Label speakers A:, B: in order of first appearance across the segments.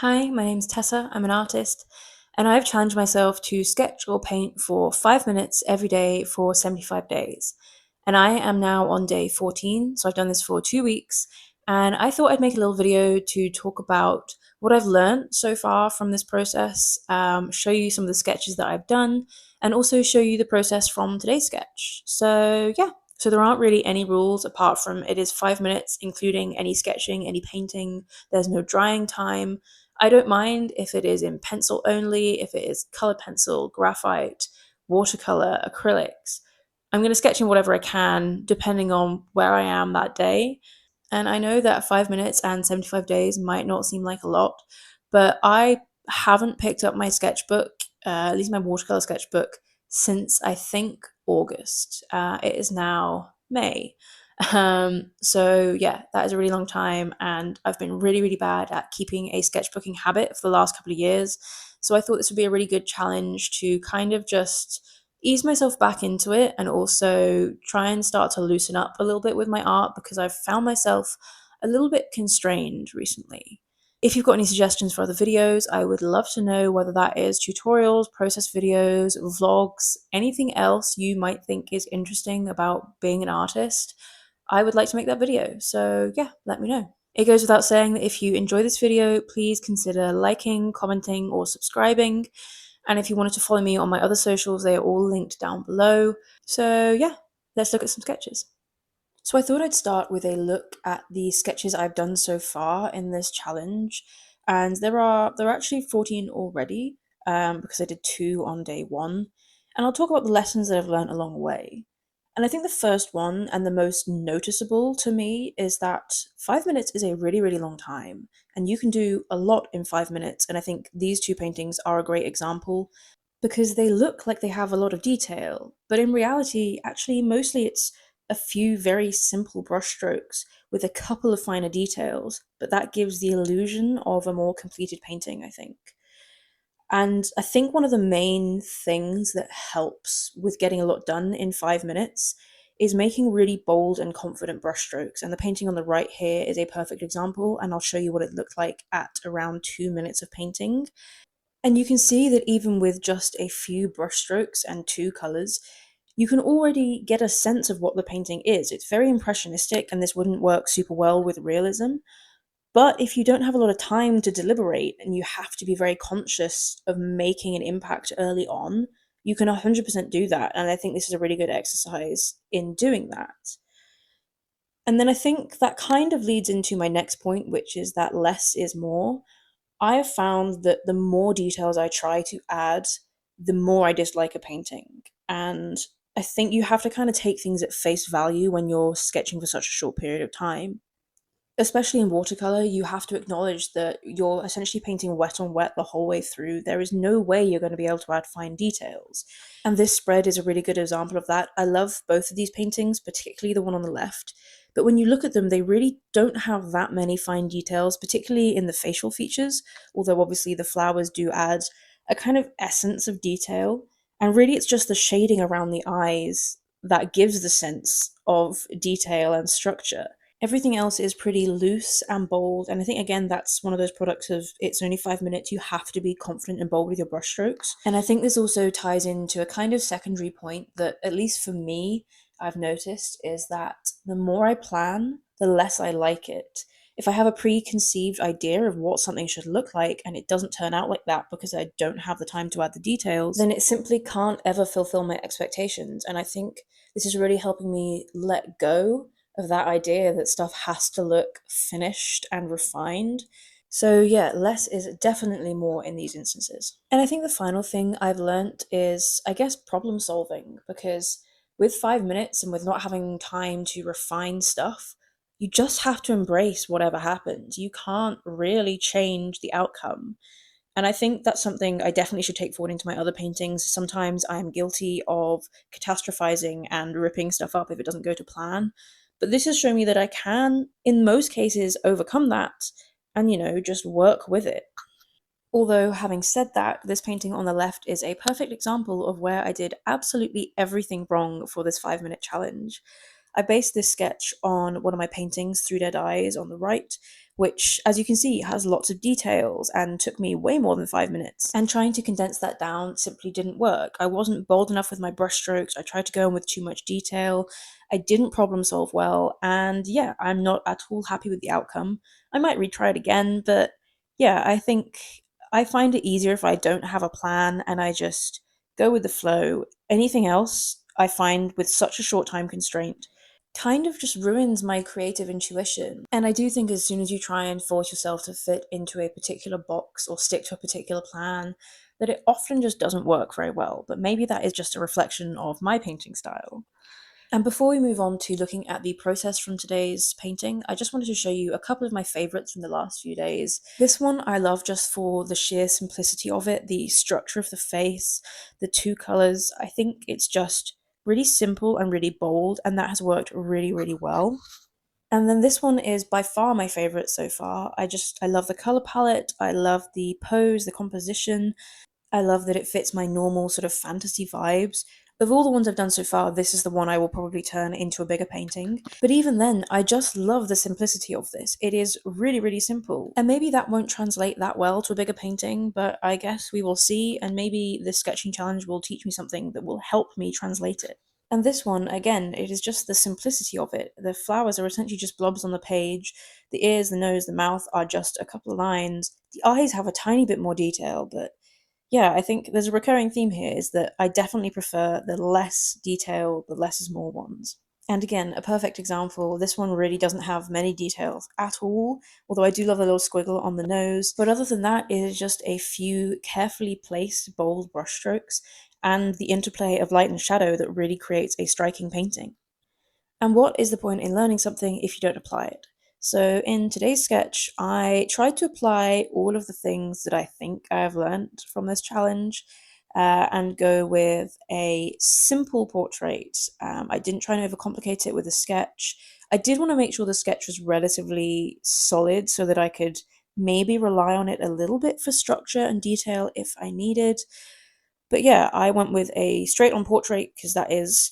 A: Hi, my name's Tessa. I'm an artist, and I've challenged myself to sketch or paint for 5 minutes every day for 75 days. And I am now on day 14, so I've done this for 2 weeks. And I thought I'd make a little video to talk about what I've learned so far from this process, show you some of the sketches that I've done, and also show you the process from today's sketch. So, yeah. So, there aren't really any rules apart from it is 5 minutes, including any sketching, any painting. There's no drying time. I don't mind if it is in pencil only, if it is colored pencil, graphite, watercolor, acrylics. I'm going to sketch in whatever I can, depending on where I am that day. And I know that 5 minutes and 75 days might not seem like a lot, but I haven't picked up my sketchbook, at least my watercolor sketchbook, since I think August. It is now May. So yeah, that is a really long time, and I've been really, really bad at keeping a sketchbooking habit for the last couple of years. So I thought this would be a really good challenge to kind of just ease myself back into it and also try and start to loosen up a little bit with my art because I've found myself a little bit constrained recently. If you've got any suggestions for other videos, I would love to know, whether that is tutorials, process videos, vlogs, anything else you might think is interesting about being an artist. I would like to make that video. So yeah, let me know. It goes without saying that if you enjoy this video, please consider liking, commenting, or subscribing. And if you wanted to follow me on my other socials, they are all linked down below. So yeah, let's look at some sketches. So I thought I'd start with a look at the sketches I've done so far in this challenge. And there are actually 14 already, because I did 2 on day 1. And I'll talk about the lessons that I've learned along the way. And I think the first one, and the most noticeable to me, is that 5 minutes is a really, really long time. And you can do a lot in 5 minutes. And I think these 2 paintings are a great example because they look like they have a lot of detail. But in reality, actually, mostly it's a few very simple brushstrokes with a couple of finer details. But that gives the illusion of a more completed painting, I think. And I think one of the main things that helps with getting a lot done in 5 minutes is making really bold and confident brushstrokes. And the painting on the right here is a perfect example, and I'll show you what it looked like at around 2 minutes of painting. And you can see that even with just a few brushstrokes and 2 colors, you can already get a sense of what the painting is. It's very impressionistic, and this wouldn't work super well with realism. But if you don't have a lot of time to deliberate and you have to be very conscious of making an impact early on, you can 100% do that. And I think this is a really good exercise in doing that. And then I think that kind of leads into my next point, which is that less is more. I have found that the more details I try to add, the more I dislike a painting. And I think you have to kind of take things at face value when you're sketching for such a short period of time. Especially in watercolor, you have to acknowledge that you're essentially painting wet on wet the whole way through. There is no way you're going to be able to add fine details. And this spread is a really good example of that. I love both of these paintings, particularly the one on the left. But when you look at them, they really don't have that many fine details, particularly in the facial features, although obviously the flowers do add a kind of essence of detail. And really, it's just the shading around the eyes that gives the sense of detail and structure. Everything else is pretty loose and bold, and I think again that's one of those products of it's only 5 minutes, you have to be confident and bold with your brushstrokes. And I think this also ties into a kind of secondary point that, at least for me, I've noticed is that the more I plan, the less I like it. If I have a preconceived idea of what something should look like and it doesn't turn out like that because I don't have the time to add the details, then it simply can't ever fulfill my expectations. And I think this is really helping me let go of that idea that stuff has to look finished and refined. So, yeah, less is definitely more in these instances. And I think the final thing I've learnt is, I guess, problem solving, because with 5 minutes and with not having time to refine stuff, you just have to embrace whatever happens. You can't really change the outcome. And I think that's something I definitely should take forward into my other paintings. Sometimes I am guilty of catastrophizing and ripping stuff up if it doesn't go to plan. But this has shown me that I can, in most cases, overcome that and, just work with it. Although, having said that, this painting on the left is a perfect example of where I did absolutely everything wrong for this 5 minute challenge. I based this sketch on one of my paintings, Through Dead Eyes, on the right, which, as you can see, has lots of details and took me way more than 5 minutes. And trying to condense that down simply didn't work. I wasn't bold enough with my brushstrokes, I tried to go in with too much detail, I didn't problem solve well, and yeah, I'm not at all happy with the outcome. I might retry it again, but yeah, I think I find it easier if I don't have a plan and I just go with the flow. Anything else, I find with such a short time constraint, kind of just ruins my creative intuition. And I do think as soon as you try and force yourself to fit into a particular box or stick to a particular plan, that it often just doesn't work very well. But maybe that is just a reflection of my painting style. And before we move on to looking at the process from today's painting, I just wanted to show you a couple of my favourites from the last few days. This one I love just for the sheer simplicity of it, the structure of the face, the two colours. I think it's just really simple and really bold, and that has worked really, really well. And then this one is by far my favourite so far. I love the colour palette, I love the pose, the composition, I love that it fits my normal sort of fantasy vibes. Of all the ones I've done so far, this is the one I will probably turn into a bigger painting. But even then, I just love the simplicity of this. It is really, really simple. And maybe that won't translate that well to a bigger painting, but I guess we will see, and maybe this sketching challenge will teach me something that will help me translate it. And this one, again, it is just the simplicity of it. The flowers are essentially just blobs on the page. The ears, the nose, the mouth are just a couple of lines. The eyes have a tiny bit more detail, but yeah, I think there's a recurring theme here is that I definitely prefer the less detail, the less is more ones. And again, a perfect example, this one really doesn't have many details at all, although I do love the little squiggle on the nose. But other than that, it is just a few carefully placed bold brushstrokes and the interplay of light and shadow that really creates a striking painting. And what is the point in learning something if you don't apply it? So, in today's sketch, I tried to apply all of the things that I think I have learned from this challenge and go with a simple portrait. I didn't try and overcomplicate it with a sketch. I did want to make sure the sketch was relatively solid so that I could maybe rely on it a little bit for structure and detail if I needed. But yeah, I went with a straight on portrait because that is,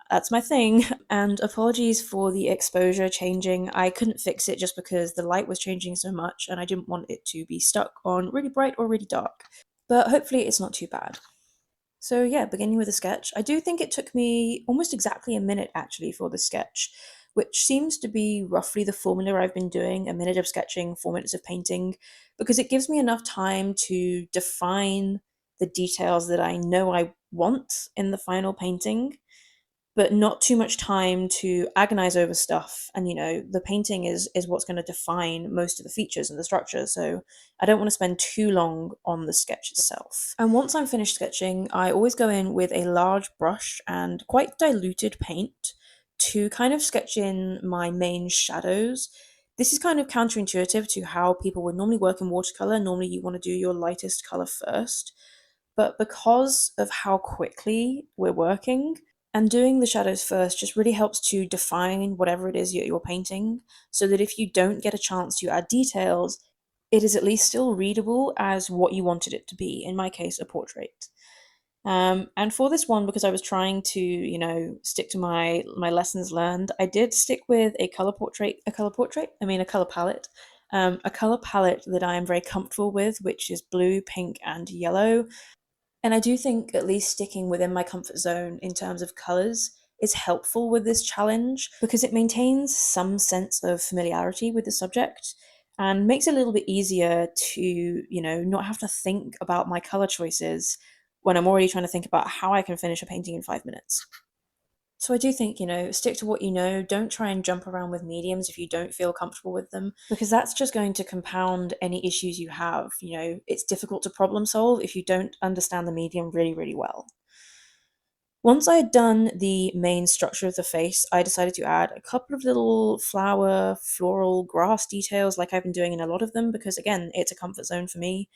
A: that's my thing. And apologies for the exposure changing. I couldn't fix it just because the light was changing so much and I didn't want it to be stuck on really bright or really dark. But hopefully it's not too bad. So yeah, beginning with a sketch. I do think it took me almost exactly a minute actually for the sketch, which seems to be roughly the formula I've been doing, a minute of sketching, 4 minutes of painting, because it gives me enough time to define the details that I know I want in the final painting, but not too much time to agonize over stuff. And the painting is what's going to define most of the features and the structure, so I don't want to spend too long on the sketch itself. And once I'm finished sketching, I always go in with a large brush and quite diluted paint to kind of sketch in my main shadows. This is kind of counterintuitive to how people would normally work in watercolor. Normally you want to do your lightest color first, but because of how quickly we're working, and doing the shadows first just really helps to define whatever it is you're painting, so that if you don't get a chance to add details, it is at least still readable as what you wanted it to be, in my case, a portrait. And for this one, because I was trying to, stick to my lessons learned, I did stick with a color palette. A color palette that I am very comfortable with, which is blue, pink, and yellow. And I do think at least sticking within my comfort zone in terms of colours is helpful with this challenge because it maintains some sense of familiarity with the subject and makes it a little bit easier to, not have to think about my colour choices when I'm already trying to think about how I can finish a painting in 5 minutes. So I do think, stick to what you know. Don't try and jump around with mediums if you don't feel comfortable with them, because that's just going to compound any issues you have. It's difficult to problem solve if you don't understand the medium really, really well. Once I had done the main structure of the face, I decided to add a couple of little flower, floral, grass details like I've been doing in a lot of them because, again, it's a comfort zone for me.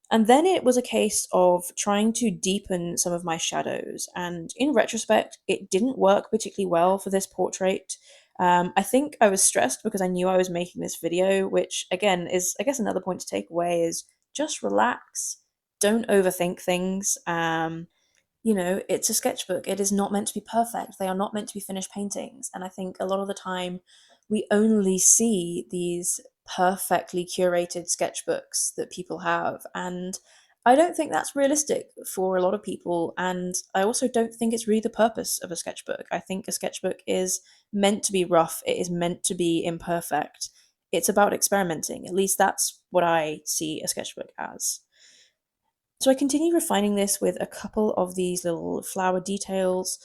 A: And then it was a case of trying to deepen some of my shadows. And in retrospect, it didn't work particularly well for this portrait. I think I was stressed because I knew I was making this video, which again is, I guess, another point to take away is just relax. Don't overthink things. It's a sketchbook. It is not meant to be perfect. They are not meant to be finished paintings. And I think a lot of the time we only see these perfectly curated sketchbooks that people have. And I don't think that's realistic for a lot of people. And I also don't think it's really the purpose of a sketchbook. I think a sketchbook is meant to be rough, it is meant to be imperfect. It's about experimenting. At least that's what I see a sketchbook as. So I continue refining this with a couple of these little flower details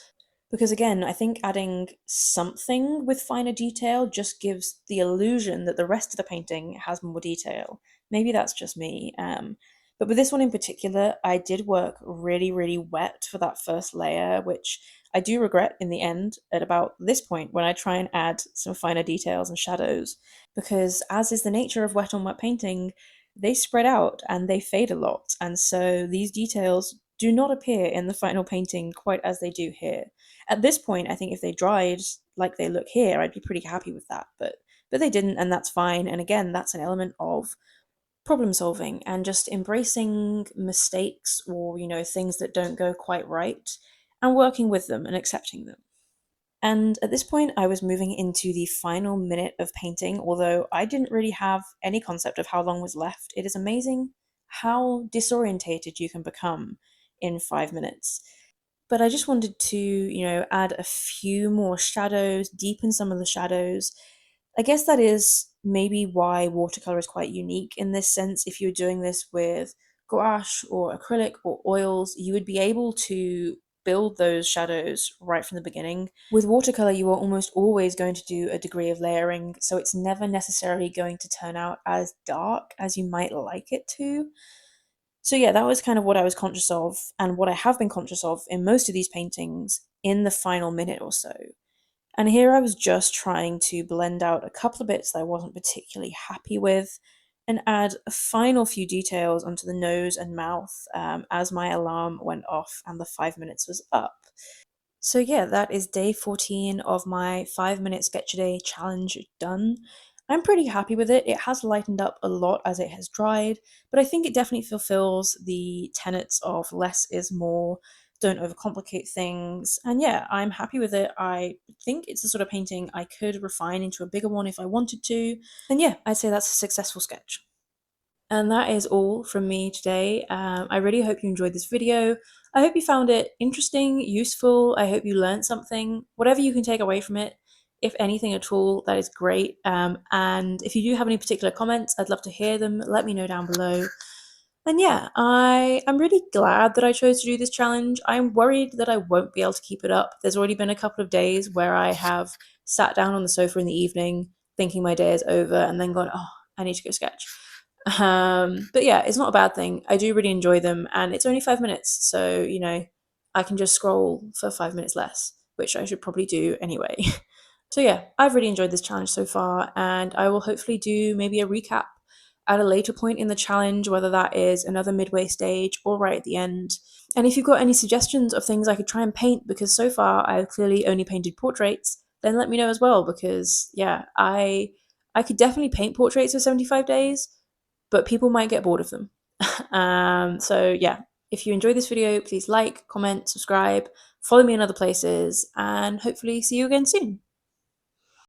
A: because, again, I think adding something with finer detail just gives the illusion that the rest of the painting has more detail. Maybe that's just me. But with this one in particular, I did work really, really wet for that first layer, which I do regret in the end at about this point when I try and add some finer details and shadows. Because, as is the nature of wet on wet painting, they spread out and they fade a lot, and so these details do not appear in the final painting quite as they do here. At this point, I think if they dried like they look here, I'd be pretty happy with that, but they didn't, and that's fine. And again, that's an element of problem solving and just embracing mistakes or, things that don't go quite right and working with them and accepting them. And at this point, I was moving into the final minute of painting, although I didn't really have any concept of how long was left. It is amazing how disorientated you can become in 5 minutes. But I just wanted to, add a few more shadows, deepen some of the shadows. I guess that is maybe why watercolor is quite unique in this sense. If you're doing this with gouache or acrylic or oils, you would be able to build those shadows right from the beginning. With watercolor, you are almost always going to do a degree of layering, so it's never necessarily going to turn out as dark as you might like it to. So, yeah, that was kind of what I was conscious of, and what I have been conscious of in most of these paintings in the final minute or so. And here I was just trying to blend out a couple of bits that I wasn't particularly happy with and add a final few details onto the nose and mouth as my alarm went off and the 5 minutes was up. So, yeah, that is day 14 of my 5 minute sketch a day challenge done. I'm pretty happy with it. It has lightened up a lot as it has dried, but I think it definitely fulfills the tenets of less is more, don't overcomplicate things. And yeah, I'm happy with it. I think it's the sort of painting I could refine into a bigger one if I wanted to. And yeah, I'd say that's a successful sketch. And that is all from me today. I really hope you enjoyed this video. I hope you found it interesting, useful. I hope you learned something. Whatever you can take away from it, if anything at all, that is great. And if you do have any particular comments, I'd love to hear them. Let me know down below. And yeah, I'm really glad that I chose to do this challenge. I'm worried that I won't be able to keep it up. There's already been a couple of days where I have sat down on the sofa in the evening thinking my day is over and then gone, oh, I need to go sketch. But yeah, it's not a bad thing. I do really enjoy them, and it's only 5 minutes, so I can just scroll for 5 minutes less, which I should probably do anyway. So yeah, I've really enjoyed this challenge so far, and I will hopefully do maybe a recap at a later point in the challenge, whether that is another midway stage or right at the end. And if you've got any suggestions of things I could try and paint, because so far I've clearly only painted portraits, then let me know as well, because yeah, I could definitely paint portraits for 75 days, but people might get bored of them. So yeah, if you enjoyed this video, please like, comment, subscribe, follow me in other places, and hopefully see you again soon.